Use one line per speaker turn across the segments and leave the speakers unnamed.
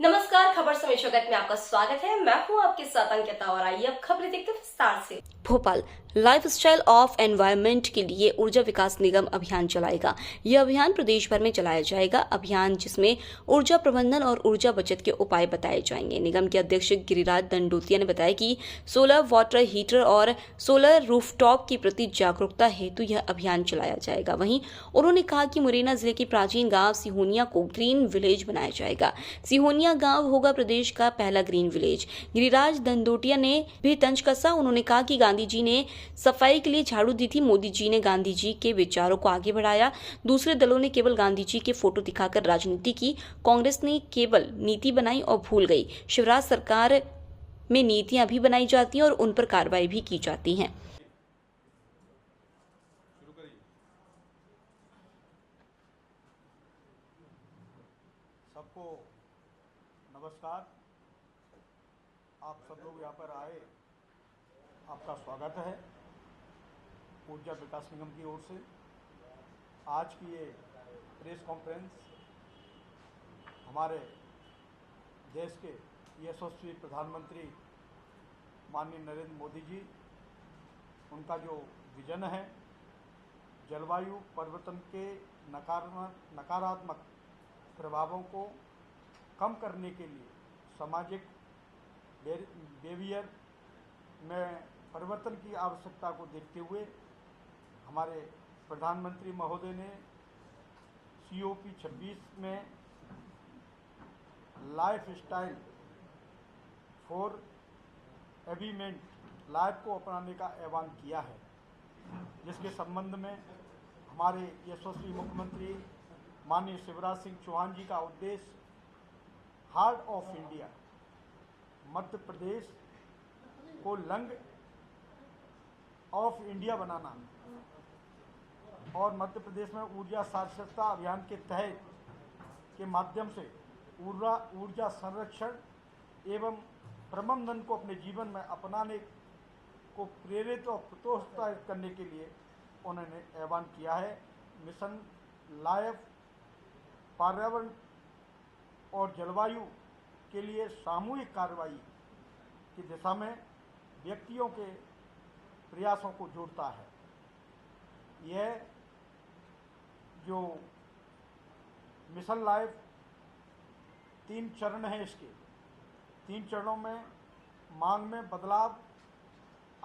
नमस्कार, खबर समय जगत में आपका स्वागत है। मैं हूं आपके साथ अंकिता और आइए अब खबरें देखते हैं विस्तार से। भोपाल लाइफस्टाइल ऑफ एनवायरनमेंट के लिए ऊर्जा विकास निगम अभियान चलाएगा। यह अभियान प्रदेश भर में चलाया जाएगा। अभियान जिसमें ऊर्जा प्रबंधन और ऊर्जा बचत के उपाय बताए जाएंगे। निगम के अध्यक्ष गिरिराज दंडोतिया ने बताया कि सोलर वाटर हीटर और सोलर रूफटॉप के प्रति जागरूकता हेतु यह अभियान चलाया जाएगा। वहीं उन्होंने कहा कि मुरैना जिले के प्राचीन गांव सिहोनिया को ग्रीन विलेज बनाया जाएगा। सिहोनिया गांव होगा प्रदेश का पहला ग्रीन विलेज। गिरिराज दंडोतिया ने भी तंज कसा। उन्होंने कहा कि गांधी जी ने सफाई के लिए झाड़ू दी थी। मोदी जी ने गांधी जी के विचारों को आगे बढ़ाया। दूसरे दलों ने केवल गांधी जी के फोटो दिखाकर राजनीति की। कांग्रेस ने केवल नीति बनाई और भूल गई। शिवराज सरकार में नीतियां भी बनाई जाती हैं और उन पर कार्रवाई भी की जाती है।
सबको नमस्कार। आप सब लोग यहाँ पर आए, आपका स्वागत है ऊर्जा विकास निगम की ओर से। आज की ये प्रेस कॉन्फ्रेंस हमारे देश के यशस्वी प्रधानमंत्री माननीय नरेंद्र मोदी जी, उनका जो विजन है जलवायु परिवर्तन के नकारात्मक प्रभावों को कम करने के लिए सामाजिक बिहेवियर में परिवर्तन की आवश्यकता को देखते हुए हमारे प्रधानमंत्री महोदय ने COP 26 में लाइफ स्टाइल फॉर एविमेंट लाइफ को अपनाने का आह्वान किया है, जिसके संबंध में हमारे यशस्वी मुख्यमंत्री माननीय शिवराज सिंह चौहान जी का उद्देश्य heart of India Madhya Pradesh को लंग ऑफ इंडिया बनाना और मध्य प्रदेश में ऊर्जा साक्षरता अभियान के तहत के माध्यम से ऊर्जा संरक्षण एवं प्रबंधन को अपने जीवन में अपनाने को प्रेरित और प्रोत्साहित करने के लिए उन्होंने आह्वान किया है। मिशन लाइफ पर्यावरण और जलवायु के लिए सामूहिक कार्रवाई की दिशा में व्यक्तियों के प्रयासों को जोड़ता है। यह जो मिशन लाइफ 3 चरण हैं, इसके 3 चरणों में मांग में बदलाव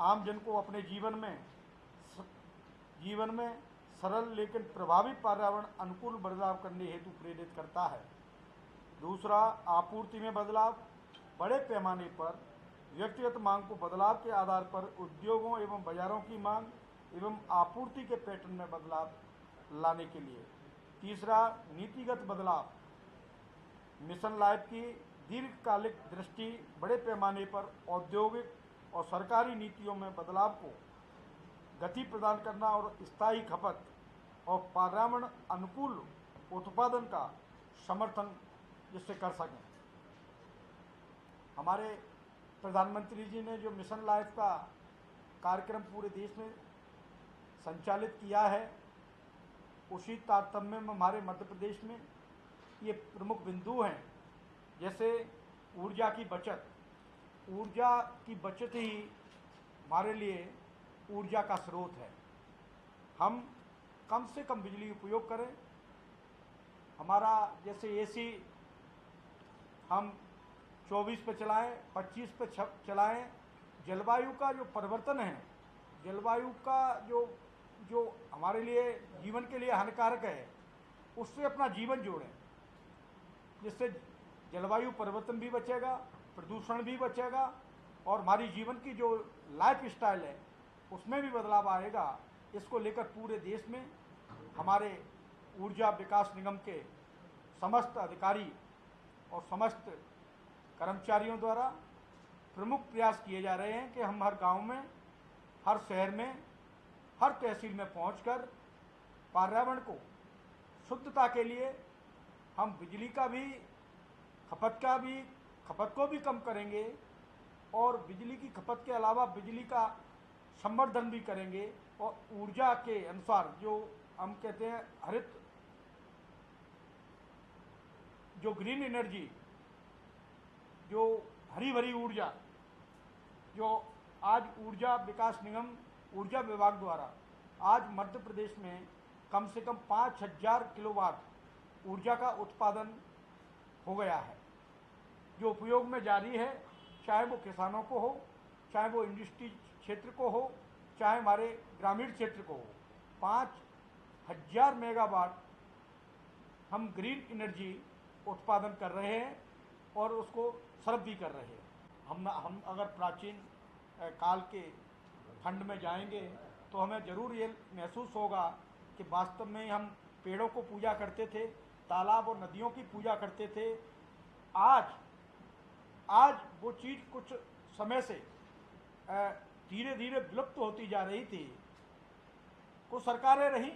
आम जन को अपने जीवन में सरल लेकिन प्रभावी पर्यावरण अनुकूल बदलाव करने हेतु प्रेरित करता है। दूसरा, आपूर्ति में बदलाव बड़े पैमाने पर व्यक्तिगत मांग को बदलाव के आधार पर उद्योगों एवं बाजारों की मांग एवं आपूर्ति के पैटर्न में बदलाव लाने के लिए। तीसरा, नीतिगत बदलाव मिशन लाइफ की दीर्घकालिक दृष्टि बड़े पैमाने पर औद्योगिक और सरकारी नीतियों में बदलाव को गति प्रदान करना और स्थायी खपत और पर्यावरण अनुकूल उत्पादन का समर्थन जिससे कर सकें। हमारे प्रधानमंत्री जी ने जो मिशन लाइफ का कार्यक्रम पूरे देश में संचालित किया है, उसी तारतम्य में हमारे मध्य प्रदेश में ये प्रमुख बिंदु हैं। जैसे ऊर्जा की बचत ही हमारे लिए ऊर्जा का स्रोत है। हम कम से कम बिजली उपयोग करें। हमारा जैसे AC हम 24 पे चलाएं, 25 पे चलाएं। जलवायु का जो परिवर्तन है, जलवायु का जो हमारे लिए जीवन के लिए हानिकारक है, उससे अपना जीवन जोड़ें, जिससे जलवायु परिवर्तन भी बचेगा, प्रदूषण भी बचेगा और हमारी जीवन की जो लाइफ स्टाइल है उसमें भी बदलाव आएगा। इसको लेकर पूरे देश में हमारे ऊर्जा विकास निगम के समस्त अधिकारी और समस्त कर्मचारियों द्वारा प्रमुख प्रयास किए जा रहे हैं कि हम हर गांव में, हर शहर में, हर तहसील में पहुंचकर पर्यावरण को शुद्धता के लिए हम बिजली का भी खपत को भी कम करेंगे और बिजली की खपत के अलावा बिजली का संवर्धन भी करेंगे और ऊर्जा के अनुसार जो हम कहते हैं हरित जो ग्रीन एनर्जी जो हरी भरी ऊर्जा जो आज ऊर्जा विकास निगम ऊर्जा विभाग द्वारा आज मध्य प्रदेश में कम से कम 5000 किलोवाट ऊर्जा का उत्पादन हो गया है, जो उपयोग में जारी है, चाहे वो किसानों को हो, चाहे वो इंडस्ट्री क्षेत्र को हो, चाहे हमारे ग्रामीण क्षेत्र को हो। 5000 मेगावाट हम ग्रीन एनर्जी उत्पादन कर रहे हैं और उसको सर्व भी कर रहे हैं। हम अगर प्राचीन काल के खंड में जाएंगे तो हमें ज़रूर ये महसूस होगा कि वास्तव में हम पेड़ों को पूजा करते थे, तालाब और नदियों की पूजा करते थे। आज वो चीज़ कुछ समय से धीरे धीरे विलुप्त होती जा रही थी। कुछ सरकारें रहीं,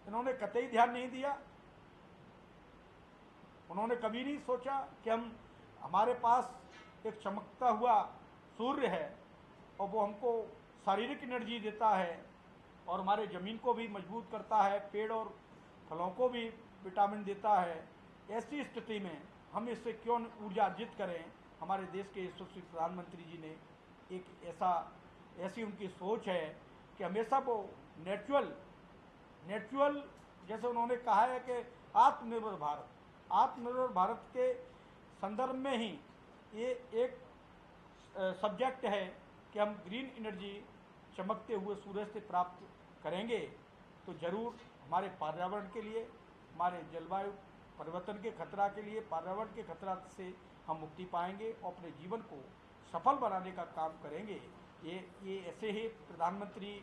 इन्होंने कतई ध्यान नहीं दिया। उन्होंने कभी नहीं सोचा कि हमारे पास एक चमकता हुआ सूर्य है और वो हमको शारीरिक एनर्जी देता है और हमारे ज़मीन को भी मजबूत करता है, पेड़ और फलों को भी विटामिन देता है। ऐसी स्थिति में हम इससे क्यों ऊर्जा अर्जित करें। हमारे देश के यशस्वी प्रधानमंत्री जी ने एक ऐसी उनकी सोच है कि हमेशा वो नेचुरल जैसे उन्होंने कहा है कि आत्मनिर्भर भारत के संदर्भ में ही ये एक सब्जेक्ट है कि हम ग्रीन एनर्जी चमकते हुए सूरज से प्राप्त करेंगे तो ज़रूर हमारे पर्यावरण के लिए, हमारे जलवायु परिवर्तन के खतरा के लिए, पर्यावरण के खतरा से हम मुक्ति पाएंगे और अपने जीवन को सफल बनाने का काम करेंगे। ये ऐसे ही प्रधानमंत्री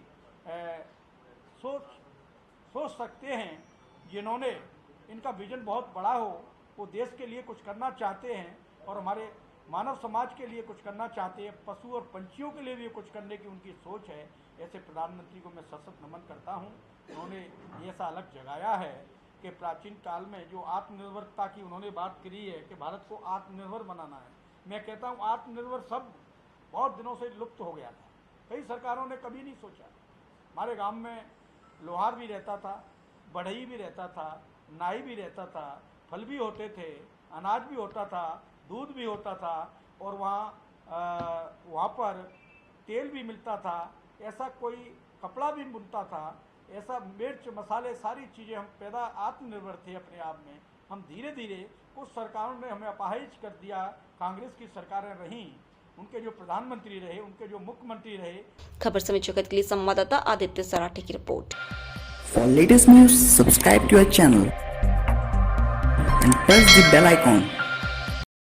सोच सकते हैं जिन्होंने इनका विजन बहुत बड़ा हो, वो देश के लिए कुछ करना चाहते हैं और हमारे मानव समाज के लिए कुछ करना चाहते हैं, पशु और पंछियों के लिए भी कुछ करने की उनकी सोच है। ऐसे प्रधानमंत्री को मैं सशक्त नमन करता हूं। उन्होंने ये ऐसा अलग जगाया है कि प्राचीन काल में जो आत्मनिर्भरता की उन्होंने बात करी है कि भारत को आत्मनिर्भर बनाना है। मैं कहता हूं आत्मनिर्भर शब्द बहुत दिनों से लुप्त हो गया था, कई सरकारों ने कभी नहीं सोचा। हमारे गाँव में लोहार भी रहता था, बढ़ई भी रहता था, नाई भी रहता था, फल भी होते थे, अनाज भी होता था, दूध भी होता था और वहाँ पर तेल भी मिलता था, ऐसा कोई कपड़ा भी बुनता था, ऐसा मिर्च मसाले सारी चीज़ें हम पैदा आत्मनिर्भर थे अपने आप में। हम धीरे धीरे कुछ सरकारों ने हमें अपाहिज कर दिया। कांग्रेस की सरकारें रहीं, उनके जो प्रधानमंत्री रहे, उनके जो मुख्यमंत्री रहे।
खबर समय जगत के लिए संवाददाता आदित्य सराठे की report.
For latest news, subscribe to our channel and press the bell icon.